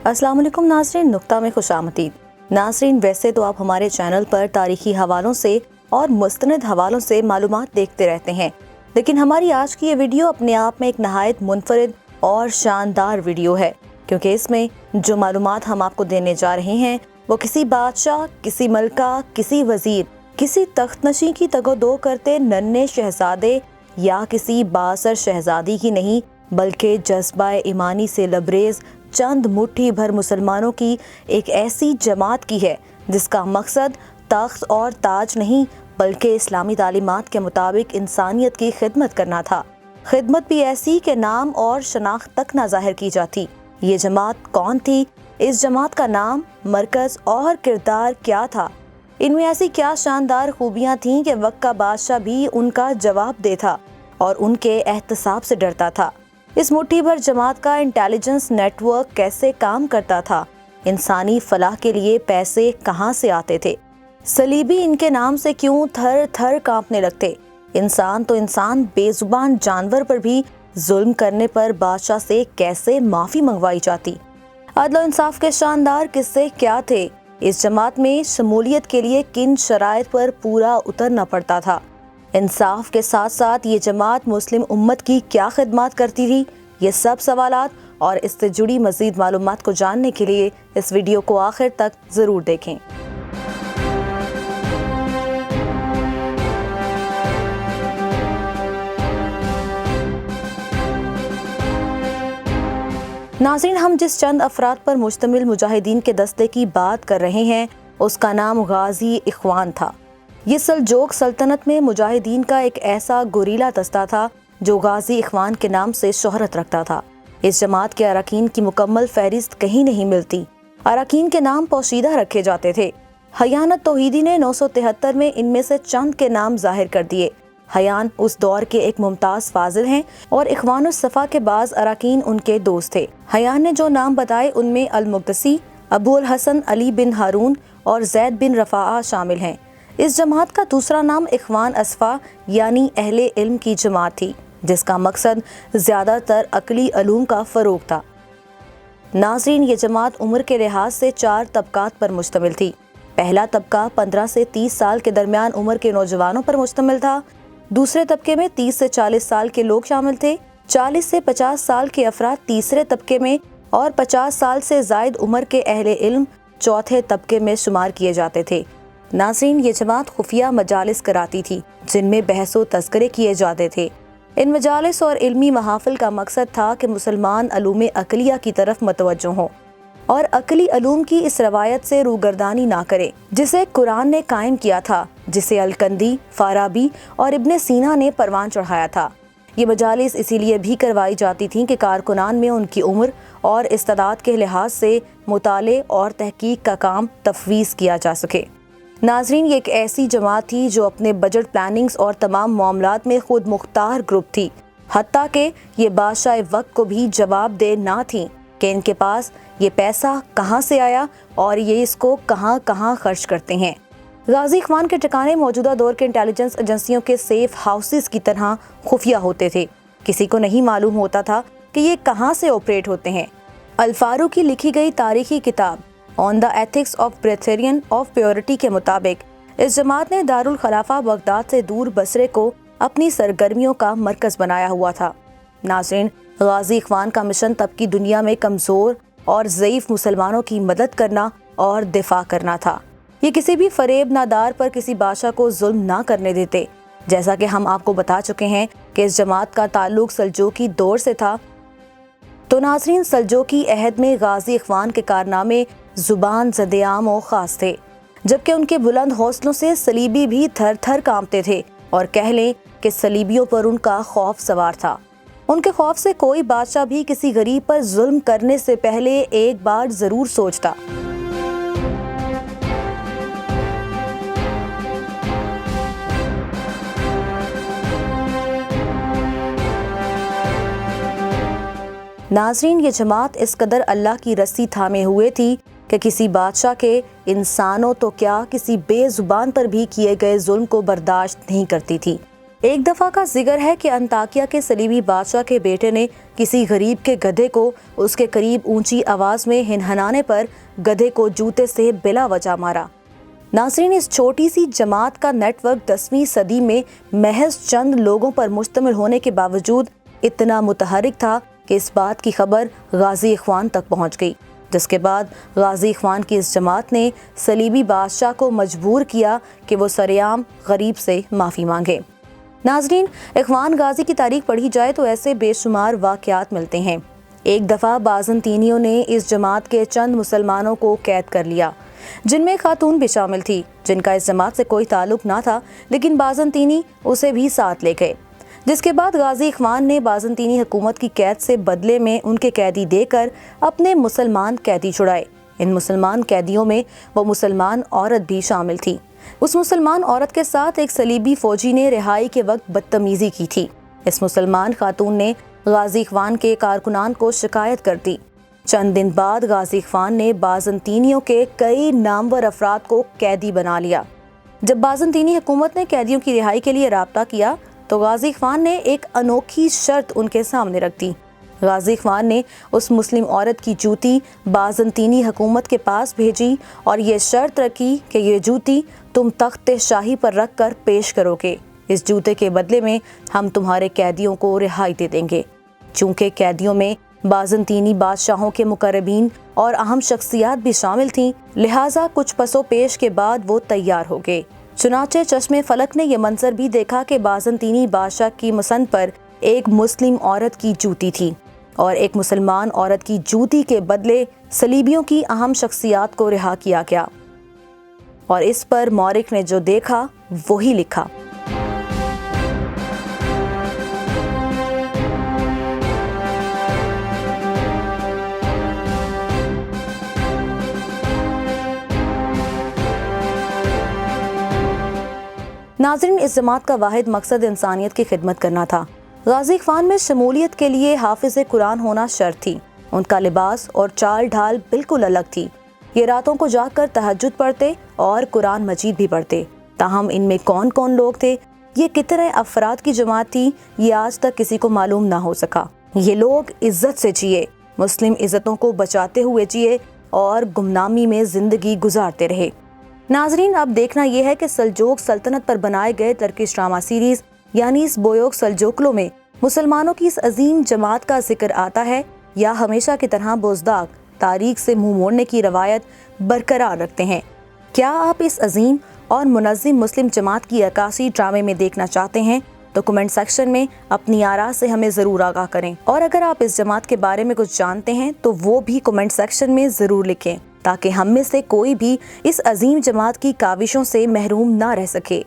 अस्सलाम वालेकुम नाज़रीन, नुक्ता में खुशामदीद। नाज़रीन, वैसे तो आप हमारे चैनल पर तारीखी हवालों से और मुस्तनद हवालों से मालूमात देखते रहते हैं, लेकिन हमारी आज की ये वीडियो अपने आप में एक नहायत मुनफरिद और शानदार वीडियो है, क्योंकि इसमें जो मालूमात हम आपको देने जा रहे हैं वो किसी बादशाह, किसी मलका, किसी वजीर, किसी तख्तनशी की तगोदो करते नन्हे शहजादे या किसी बासर शहजादी की नहीं, बल्कि जज्बा ईमानी से लबरेज चंद मुट्ठी भर मुसलमानों की एक ऐसी जमात की है जिसका मकसद तख्त और ताज नहीं बल्कि इस्लामी तालीमात के मुताबिक इंसानियत की खिदमत करना था। खिदमत भी ऐसी कि नाम और शनाख्त तक ना जाहिर की जाती। ये जमात कौन थी? इस जमात का नाम, मरकज़ और किरदार क्या था? इनमें ऐसी क्या शानदार खूबियाँ थीं कि वक्त का बादशाह भी उनका जवाब देता और उनके एहतसाब से डरता था। इस मुट्ठी भर जमात का इंटेलिजेंस नेटवर्क कैसे काम करता था? इंसानी फलाह के लिए पैसे कहाँ से आते थे? सलीबी इनके नाम से क्यों थर थर कांपने लगते? इंसान तो इंसान, बेजुबान जानवर पर भी जुल्म करने पर बादशाह से कैसे माफ़ी मंगवाई जाती? अदल इंसाफ के शानदार किस्से क्या थे? इस जमात में शमूलियत के लिए किन शराइत पर पूरा उतरना पड़ता था? इंसाफ के साथ साथ ये जमात मुस्लिम उम्मत की क्या खिदमत करती थी? ये सब सवालात और इससे जुड़ी मज़ीद मालूमात को जानने के लिए इस वीडियो को आखिर तक ज़रूर देखें। नाज़रीन, हम जिस चंद अफराद पर मुश्तमिल मुजाहिदीन के दस्ते की बात कर रहे हैं उसका नाम गाजी इखवान था। ये सल्जोक सल्तनत में मुजाहिदीन का एक ऐसा गुरीला दस्ता था जो गाजी इखवान के नाम से शोहरत रखता था। इस जमात के अरकान की मुकम्मल फहरिस्त कहीं नहीं मिलती। अरकान के नाम पोशीदा रखे जाते थे। हयानत तौहीदी ने 973 में इनमें से चंद के नाम जाहिर कर दिए। हयान उस दौर के एक मुमताज़ फाजिल हैं और इखवानुस सफ़ा के बाज़ अरकान उनके दोस्त थे। हयान ने जो नाम बताए उनमें अल-मुक़्तसी, अबू अल हसन अली बिन हारून और ज़ैद बिन रफ़ाआ शामिल हैं। इस जमात का दूसरा नाम इखवान असफ़ा यानी अहले इल्म की जमात थी, जिसका मकसद ज़्यादातर अक़ली अलूम का फ़रोग़ था। नाज़रीन, ये जमात उम्र के लिहाज से 4 तबक़ात पर मुश्तमिल थी। पहला तबका 15 से 30 साल के दरमियान उम्र के नौजवानों पर मुश्तमिल था। दूसरे तबके में 30 से 40 साल के लोग शामिल थे। 40 से 50 साल के अफराद तीसरे तबके में और 50 साल से ज़ायद उम्र के अहले इल्म चौथे तबके में शुमार किए जाते थे। नाज़रीन, ये जमात खुफिया मजालिस कराती थी जिनमें बहस व तज़किरे किए जाते थे। इन मजालिस और इल्मी महाफिल का मकसद था कि मुसलमान अलूम अक़लिया की तरफ मतवज्जो हों और अक़ली अलूम की इस रवायत से रूगर्दानी ना करें जिसे कुरान ने कायम किया था, जिसे अलकंदी, फाराबी और इब्ने सीना ने परवान चढ़ाया था। ये मजालिस इसीलिए भी करवाई जाती थीं कि कारकुनान में उनकी उम्र और इस्तादाद के लिहाज से मुताले और तहकीक का काम तफवीज़ किया जा सके। नाज़रीन, ये एक ऐसी जमात थी जो अपने बजट प्लानिंग्स और तमाम मामलात में खुद मुख्तार ग्रुप थी, हत्ता कि ये बादशाह वक्त को भी जवाब दे ना थी कि इनके पास ये पैसा कहाँ से आया और ये इसको कहाँ कहाँ खर्च करते हैं। गाजी इखवान के ठिकाने मौजूदा दौर के इंटेलिजेंस एजेंसियों के सेफ हाउसेस की तरह खुफिया होते थे। किसी को नहीं मालूम होता था कि ये कहाँ से ऑपरेट होते हैं। अल-फारूक की लिखी गई तारीखी किताब on the ethics of brethren of purity के मुताबिक इस जमात ने दारुल खलाफा बगदाद से दूर बसरे को अपनी सरगर्मियों का मरकज़ बनाया हुआ था। नाज़रीन, गाजी इखवान का मिशन तब की दुनिया में कमज़ोर और ज़ईफ़ मुसलमानों की मदद करना और दिफा करना था। ये किसी भी फरेब नादार पर किसी बादशाह को जुल्म ना करने देते। जैसा कि हम आपको बता चुके हैं कि इस जमात का ताल्लुक सल्जूकी दौर से था, तो नाज़रीन, सल्जूकी अहद में गाजी इखवान के कारनामे ज़ुबान ज़द-ए-आम और ख़ास थे, जबकि उनके बुलंद हौसलों से सलीबी भी थर थर कांपते थे और कह लें कि सलीबियों पर उनका खौफ सवार था। उनके खौफ से कोई बादशाह भी किसी गरीब पर जुल्म करने से पहले एक बार ज़रूर सोचता। नाज़रीन, ये जमात इस कदर अल्लाह की रस्सी थामे हुए थी कि किसी बादशाह के इंसानों तो क्या किसी बेजुबान पर भी किए गए जुल्म को बर्दाश्त नहीं करती थी। ایک دفعہ کا ذکر ہے کہ انطاکیہ کے صلیبی بادشاہ کے بیٹے نے کسی غریب کے گدھے کو اس کے قریب اونچی آواز میں ہنہنانے پر گدھے کو جوتے سے بلا وجہ مارا۔ ناظرین، اس چھوٹی سی جماعت کا نیٹ ورک 10ویں صدی میں محض چند لوگوں پر مشتمل ہونے کے باوجود اتنا متحرک تھا کہ اس بات کی خبر غازی اخوان تک پہنچ گئی، جس کے بعد غازی اخوان کی اس جماعت نے صلیبی بادشاہ کو مجبور کیا کہ وہ سرعام غریب سے معافی مانگے۔ ناظرین، اخوان غازی کی تاریخ پڑھی جائے تو ایسے بے شمار واقعات ملتے ہیں۔ ایک دفعہ بازنطینیوں نے اس جماعت کے چند مسلمانوں کو قید کر لیا، جن میں خاتون بھی شامل تھی جن کا اس جماعت سے کوئی تعلق نہ تھا، لیکن بازنطینی اسے بھی ساتھ لے گئے، جس کے بعد غازی اخوان نے بازنطینی حکومت کی قید سے بدلے میں ان کے قیدی دے کر اپنے مسلمان قیدی چھڑائے۔ ان مسلمان قیدیوں میں وہ مسلمان عورت بھی شامل تھی۔ اس مسلمان عورت کے ساتھ ایک صلیبی فوجی نے رہائی کے وقت بدتمیزی کی تھی۔ اس مسلمان خاتون نے غازی اخوان کے کارکنان کو شکایت کر دی۔ چند دن بعد غازی اخوان نے بازنطینیوں کے کئی نامور افراد کو قیدی بنا لیا۔ جب بازنطینی حکومت نے قیدیوں کی رہائی کے لیے رابطہ کیا تو غازی اخوان نے ایک انوکھی شرط ان کے سامنے رکھ دی۔ غازی اخوان نے اس مسلم عورت کی جوتی بازنطینی حکومت کے پاس بھیجی اور یہ شرط رکھی کہ یہ جوتی تم تخت شاہی پر رکھ کر پیش کرو گے۔ اس جوتے کے بدلے میں ہم تمہارے قیدیوں کو رہائی دے دیں گے۔ چونکہ قیدیوں میں بازنطینی بادشاہوں کے مقربین اور اہم شخصیات بھی شامل تھیں، لہٰذا کچھ پس و پیش کے بعد وہ تیار ہو گئے۔ چنانچہ چشم فلک نے یہ منظر بھی دیکھا کہ بازنطینی بادشاہ کی مسند پر ایک مسلم عورت کی جوتی تھی اور ایک مسلمان عورت کی جوتی کے بدلے صلیبیوں کی اہم شخصیات کو رہا کیا گیا، اور اس پر مورخ نے جو دیکھا وہی لکھا۔ ناظرین، اس جماعت کا واحد مقصد انسانیت کی خدمت کرنا تھا۔ غازی اخوان میں شمولیت کے لیے حافظ قرآن ہونا شرط تھی۔ ان کا لباس اور چال ڈھال بالکل الگ تھی۔ یہ راتوں کو جاگ کر تہجد پڑھتے اور قرآن مجید بھی پڑھتے۔ تاہم ان میں کون کون لوگ تھے، یہ کتنے افراد کی جماعت تھی، یہ آج تک کسی کو معلوم نہ ہو سکا۔ یہ لوگ عزت سے جیے، مسلم عزتوں کو بچاتے ہوئے جیے اور گمنامی میں زندگی گزارتے رہے۔ ناظرین، اب دیکھنا یہ ہے کہ سلجوق سلطنت پر بنائے گئے ترکش ڈرامہ سیریز یعنی اس بویوک سلجوقلوں میں مسلمانوں کی اس عظیم جماعت کا ذکر آتا ہے یا ہمیشہ کی طرح بزداق تاریخ سے منہ موڑنے کی روایت برقرار رکھتے ہیں۔ کیا آپ اس عظیم اور منظم مسلم جماعت کی عکاسی ڈرامے میں دیکھنا چاہتے ہیں تو کمنٹ سیکشن میں اپنی آراء سے ہمیں ضرور آگاہ کریں، اور اگر آپ اس جماعت کے بارے میں کچھ جانتے ہیں تو وہ بھی کمنٹ سیکشن میں ضرور لکھیں تاکہ ہم میں سے کوئی بھی اس عظیم جماعت کی کاوشوں سے محروم نہ رہ سکے۔